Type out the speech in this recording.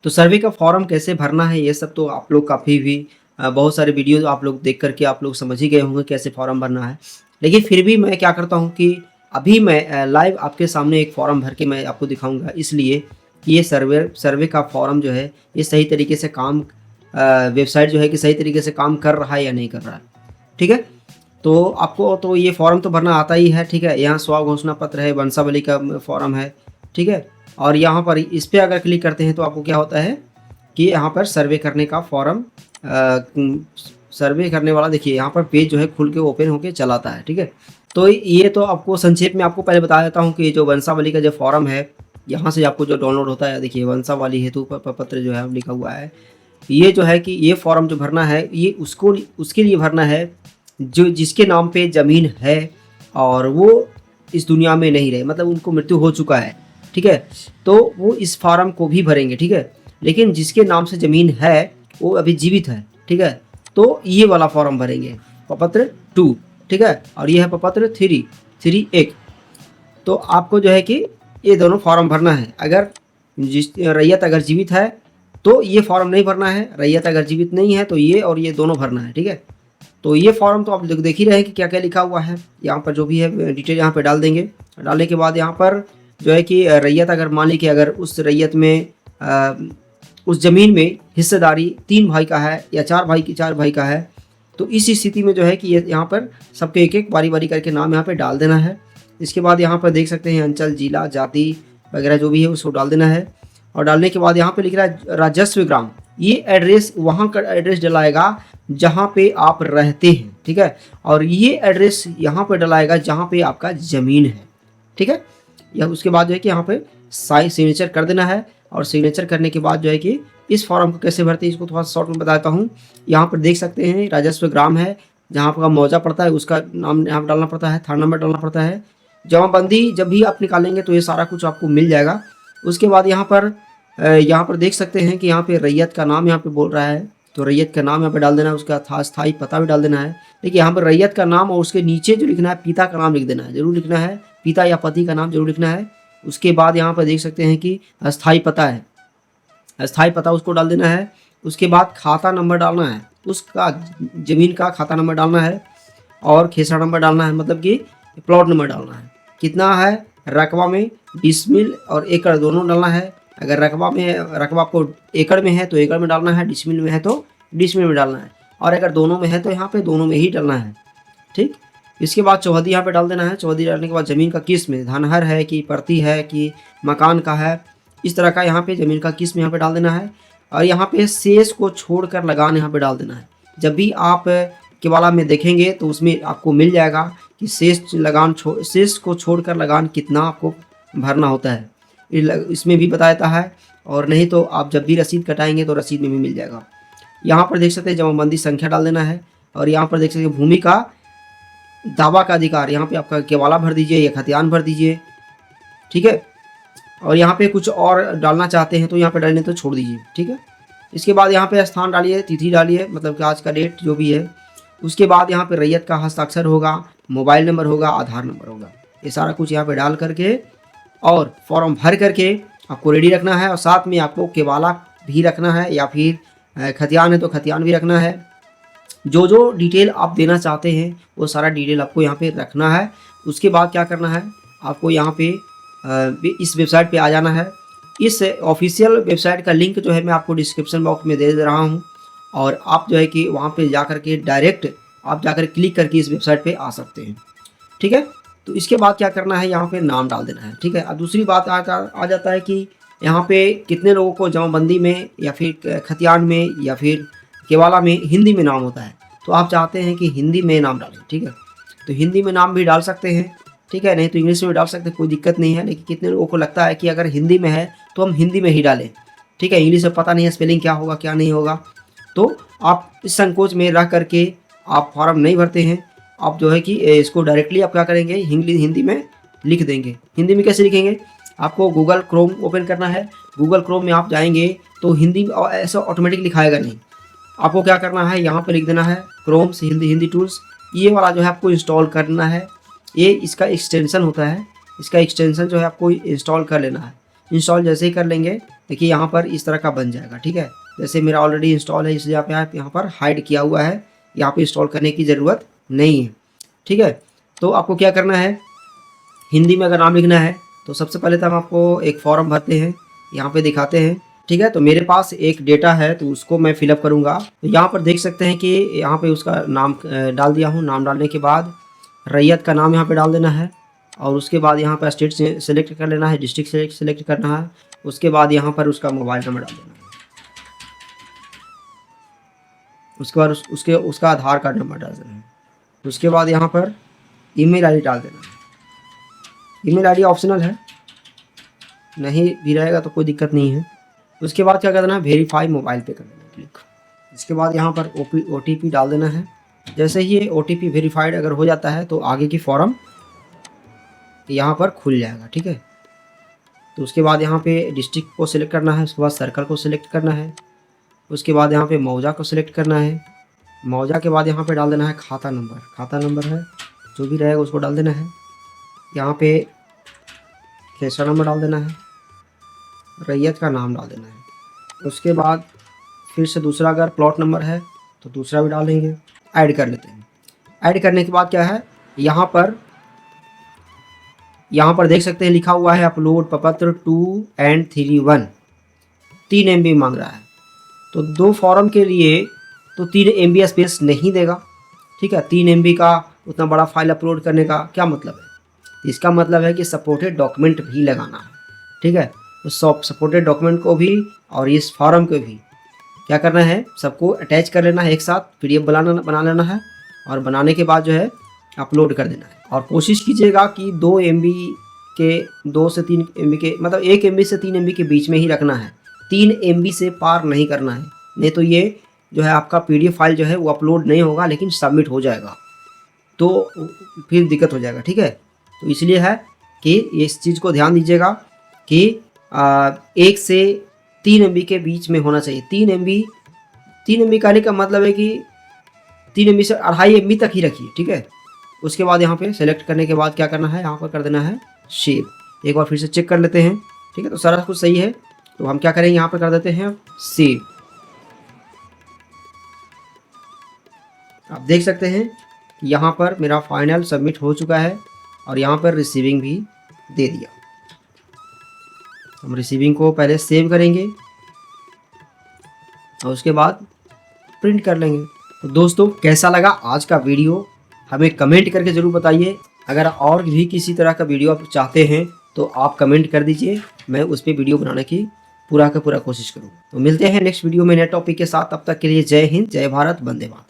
तो सर्वे का फॉर्म कैसे भरना है ये सब तो आप लोग काफ़ी भी बहुत सारे वीडियो आप लोग देख कर के आप लोग समझ ही गए होंगे कैसे फॉर्म भरना है। लेकिन फिर भी मैं क्या करता हूँ कि अभी मैं लाइव आपके सामने एक फॉर्म भर के मैं आपको दिखाऊँगा, इसलिए कि ये सर्वे सर्वे का फॉर्म जो है ये सही तरीके से काम वेबसाइट जो है कि सही तरीके से काम कर रहा है या नहीं कर रहा है। ठीक है? तो आपको तो ये फॉर्म तो भरना आता ही है, ठीक है? यहाँ स्व घोषणा पत्र है, वंशावली का फॉर्म है, ठीक है? और यहाँ पर इस पे अगर क्लिक करते हैं तो आपको क्या होता है कि यहाँ पर सर्वे करने का फॉर्म सर्वे करने वाला देखिए यहाँ पर पेज जो है खुल के ओपन होके चला आता है, ठीक है? तो ये तो आपको संक्षेप में आपको पहले बता देता हूँ कि जो वंशावली का जो फॉर्म है, यहाँ से आपको जो डाउनलोड होता है, देखिए वंशावली हेतु पत्र जो है लिखा हुआ है। ये जो है कि ये फॉर्म जो भरना है ये उसको उसके लिए भरना है जो जिसके नाम पे ज़मीन है और वो इस दुनिया में नहीं रहे, मतलब उनको मृत्यु हो चुका है, ठीक है? तो वो इस फॉर्म को भी भरेंगे, ठीक है? लेकिन जिसके नाम से ज़मीन है वो अभी जीवित है, ठीक है? तो ये वाला फॉर्म भरेंगे, प्रपत्र 2, ठीक है? और ये है प्रपत्र 3 तो आपको जो है कि ये दोनों फॉर्म भरना है। अगर जिस रैयत अगर जीवित है तो ये फॉर्म नहीं भरना है, रैयत अगर जीवित नहीं है तो ये और ये दोनों भरना है, ठीक है? तो ये फॉर्म तो आप देख ही रहे हैं कि क्या क्या लिखा हुआ है। यहाँ पर जो भी है डिटेल यहाँ पे डाल देंगे। डालने के बाद यहाँ पर जो है कि रैयत अगर मान ली कि अगर उस रैयत में उस ज़मीन में हिस्सेदारी 3 भाई का है या 4 भाई का है, तो इस स्थिति में जो है कि ये यहाँ पर सबके एक एक बारी बारी करके नाम यहाँ पे डाल देना है। इसके बाद यहाँ पर देख सकते हैं अंचल, जिला, जाति वगैरह जो भी है उसको डाल देना है। और डालने के बाद यहाँ पे लिख रहा है राजस्व ग्राम, ये एड्रेस वहाँ का एड्रेस डलाएगा जहाँ पे आप रहते हैं, ठीक है? और ये एड्रेस यहाँ पे डलाएगा जहाँ पे आपका ज़मीन है, ठीक है? या उसके बाद जो है कि यहाँ पे सिग्नेचर कर देना है। और सिग्नेचर करने के बाद जो है कि इस फॉर्म को कैसे भरते हैं इसको थोड़ा शॉर्ट में बताता हूँ। यहाँ पर देख सकते हैं राजस्व ग्राम है, जहाँ आपका मौजा पड़ता है उसका नाम यहाँ पर डालना पड़ता है, थाना नंबर डालना पड़ता है। जमाबंदी जब भी आप निकालेंगे तो ये सारा कुछ आपको मिल जाएगा। उसके बाद यहाँ पर देख सकते हैं कि यहाँ पे रैयत का नाम यहाँ पे बोल रहा है, तो रैयत का नाम यहाँ पे डाल देना है, उसका स्थायी पता भी डाल देना है। देखिए यहाँ पर रैयत का नाम और उसके नीचे जो लिखना है पिता का नाम लिख देना है, जरूर लिखना है, पिता या पति का नाम जरूर लिखना है। उसके बाद यहाँ पर देख सकते हैं कि अस्थायी पता है, अस्थायी पता उसको डाल देना है। उसके बाद खाता नंबर डालना है, उसका ज़मीन का खाता नंबर डालना है और खेसरा नंबर डालना है, मतलब कि प्लॉट नंबर डालना है। कितना है रकबा में, डिसमिल और एकड़ दोनों डालना है। अगर रकबा आपको एकड़ में है तो एकड़ में डालना है, डिसमिल में है तो डिसमिल में डालना है, और अगर दोनों में है तो यहाँ पे दोनों में ही डालना है, ठीक? इसके बाद चौहदी यहाँ पे डाल देना है। चौहदी डालने के बाद ज़मीन का किस्म, धनहर है कि प्रति है कि मकान का है, इस तरह का यहाँ पे ज़मीन का किस्म यहाँ पे डाल देना है। और यहाँ पे शेष को छोड़कर लगान यहाँ पे डाल देना है। जब भी आप केवाला में देखेंगे तो उसमें आपको मिल जाएगा कि शेष को छोड़कर लगान कितना आपको भरना होता है, इसमें भी बताता है। और नहीं तो आप जब भी रसीद कटाएंगे तो रसीद में भी मिल जाएगा। यहाँ पर देख सकते हैं जमाबंदी संख्या डाल देना है। और यहाँ पर देख सकते हैं भूमि का दावा का अधिकार, यहाँ पे आपका केवाला भर दीजिए या खतियान भर दीजिए, ठीक है? और यहाँ पे कुछ और डालना चाहते हैं तो यहाँ पे डालने तो छोड़ दीजिए, ठीक है? इसके बाद यहाँ पे स्थान डालिए, तिथि डालिए, मतलब कि आज का डेट जो भी है। उसके बाद यहाँ पे रैयत का हस्ताक्षर होगा, मोबाइल नंबर होगा, आधार नंबर होगा, ये सारा कुछ यहाँ पे डाल करके और फॉर्म भर करके आपको रेडी रखना है। और साथ में आपको केवाला भी रखना है या फिर खतियान है तो खतियान भी रखना है। जो जो डिटेल आप देना चाहते हैं वो सारा डिटेल आपको यहाँ पे रखना है। उसके बाद क्या करना है, आपको यहाँ पे इस वेबसाइट पे आ जाना है। इस ऑफिशियल वेबसाइट का लिंक जो है मैं आपको डिस्क्रिप्शन बॉक्स में दे रहा हूँ, और आप जो है कि वहाँ पे जा कर के डायरेक्ट आप जाकर क्लिक करके इस वेबसाइट पे आ सकते हैं, ठीक है? तो इसके बाद क्या करना है, यहाँ पे नाम डाल देना है, ठीक है? अब दूसरी बात आ जाता है कि यहाँ पे कितने लोगों को जमाबंदी में या फिर खतियान में या फिर केवाला में हिंदी में नाम होता है। तो आप चाहते हैं कि हिंदी में नाम डालें, ठीक है? तो हिंदी में नाम भी डाल सकते हैं, ठीक है? नहीं तो इंग्लिश में डाल सकते हैं, कोई दिक्कत नहीं है। लेकिन कितने लोगों को लगता है कि अगर हिंदी में है तो हम हिंदी में ही डालें, ठीक है? इंग्लिश में पता नहीं है स्पेलिंग क्या होगा क्या नहीं होगा, तो आप इस संकोच में रह करके आप फॉर्म नहीं भरते हैं। आप जो है कि इसको डायरेक्टली आप क्या करेंगे, हिंदी में लिख देंगे। हिंदी में कैसे लिखेंगे, आपको गूगल क्रोम ओपन करना है। गूगल क्रोम में आप जाएंगे तो हिंदी ऐसा ऑटोमेटिक लिखाएगा नहीं, आपको क्या करना है, यहाँ पे लिख देना है क्रोम से हिंदी टूल्स, ये वाला जो है आपको इंस्टॉल करना है। ये इसका एक्सटेंशन होता है, इसका एक्सटेंशन जो है आपको इंस्टॉल कर लेना है। इंस्टॉल जैसे ही कर लेंगे, देखिए यहाँ पर इस तरह का बन जाएगा। ठीक है, जैसे मेरा ऑलरेडी इंस्टॉल है इसलिए आप यहाँ पर हाइड किया हुआ है, यहाँ पे इंस्टॉल करने की ज़रूरत नहीं है। ठीक है, तो आपको क्या करना है, हिंदी में अगर नाम लिखना है तो सबसे पहले तो हम आपको एक फॉर्म भरते हैं, यहाँ पे दिखाते हैं। ठीक है, तो मेरे पास एक डेटा है तो उसको मैं फिलअप करूँगा। तो यहाँ पर देख सकते हैं कि यहाँ पे उसका नाम डाल दिया हूँ। नाम डालने के बाद रैयत का नाम यहाँ पे डाल देना है, और उसके बाद यहाँ पर स्टेट सेलेक्ट कर लेना है, डिस्ट्रिक्ट सेलेक्ट करना है। उसके बाद यहाँ पर उसका मोबाइल नंबर डाल देना है, उसके बाद उसका आधार कार्ड नंबर डाल देना है। उसके बाद यहाँ पर ईमेल आईडी डाल देना है। ईमेल आईडी ऑप्शनल है, नहीं भी रहेगा तो कोई दिक्कत नहीं है। उसके बाद क्या करना है, वेरीफाई मोबाइल पे कर देना है क्लिक। इसके बाद यहाँ पर OTP डाल देना है। जैसे ही ये OTP वेरीफाइड अगर हो जाता है तो आगे की फॉर्म यहाँ पर खुल जाएगा। ठीक है, तो उसके बाद यहाँ पे डिस्ट्रिक्ट को सिलेक्ट करना है, उसके बाद सर्कल को सिलेक्ट करना है, उसके बाद यहाँ पे मौजा को सिलेक्ट करना है। मौजा के बाद यहाँ पे डाल देना है खाता नंबर है जो भी रहेगा उसको डाल देना है। यहाँ पे खेसरा नंबर डाल देना है, रैयत का नाम डाल देना है। उसके बाद फिर से दूसरा अगर प्लॉट नंबर है तो दूसरा भी डाल देंगे, ऐड कर लेते हैं। ऐड करने के बाद क्या है, यहाँ पर देख सकते हैं लिखा हुआ है अपलोड प्रपत्र 2 and 3 3 MB मांग रहा है। तो 2 फॉर्म के लिए तो 3 MB स्पेस नहीं देगा। ठीक है, 3 MB का उतना बड़ा फाइल अपलोड करने का क्या मतलब है, इसका मतलब है कि सपोर्टेड डॉक्यूमेंट भी लगाना है। ठीक है, तो सपोर्टेड डॉक्यूमेंट को भी और इस फॉर्म को भी क्या करना है, सबको अटैच कर लेना है एक साथ, PDF बना लेना है, और बनाने के बाद जो है अपलोड कर देना है। और कोशिश कीजिएगा कि 2 MB के 2 से 3 MB के मतलब 1 MB से 3 MB के बीच में ही रखना है, 3 MB से पार नहीं करना है, नहीं तो ये जो है आपका PDF फाइल जो है वो अपलोड नहीं होगा लेकिन सबमिट हो जाएगा, तो फिर दिक्कत हो जाएगा। ठीक है, तो इसलिए है कि इस चीज़ को ध्यान दीजिएगा कि 1 से 3 MB के बीच में होना चाहिए। 3 MB कहने का मतलब है कि 3 MB से 2.5 MB तक ही रखिए। ठीक है, उसके बाद यहाँ पे सेलेक्ट करने के बाद क्या करना है, यहाँ पर कर देना है सेव। एक बार फिर से चेक कर लेते हैं। ठीक है, तो सारा कुछ सही है, तो हम क्या करेंगे, यहाँ पर कर देते हैं सेव। आप देख सकते हैं यहाँ पर मेरा फाइनल सबमिट हो चुका है और यहाँ पर रिसीविंग भी दे दिया। हम रिसीविंग को पहले सेव करेंगे और उसके बाद प्रिंट कर लेंगे। तो दोस्तों, कैसा लगा आज का वीडियो हमें कमेंट करके ज़रूर बताइए। अगर और भी किसी तरह का वीडियो आप चाहते हैं तो आप कमेंट कर दीजिए, मैं उस पर वीडियो बनाने की पूरा कोशिश करूँ। तो मिलते हैं नेक्स्ट वीडियो में नए टॉपिक के साथ, तब तक के लिए जय हिंद, जय भारत, वंदे मातरम।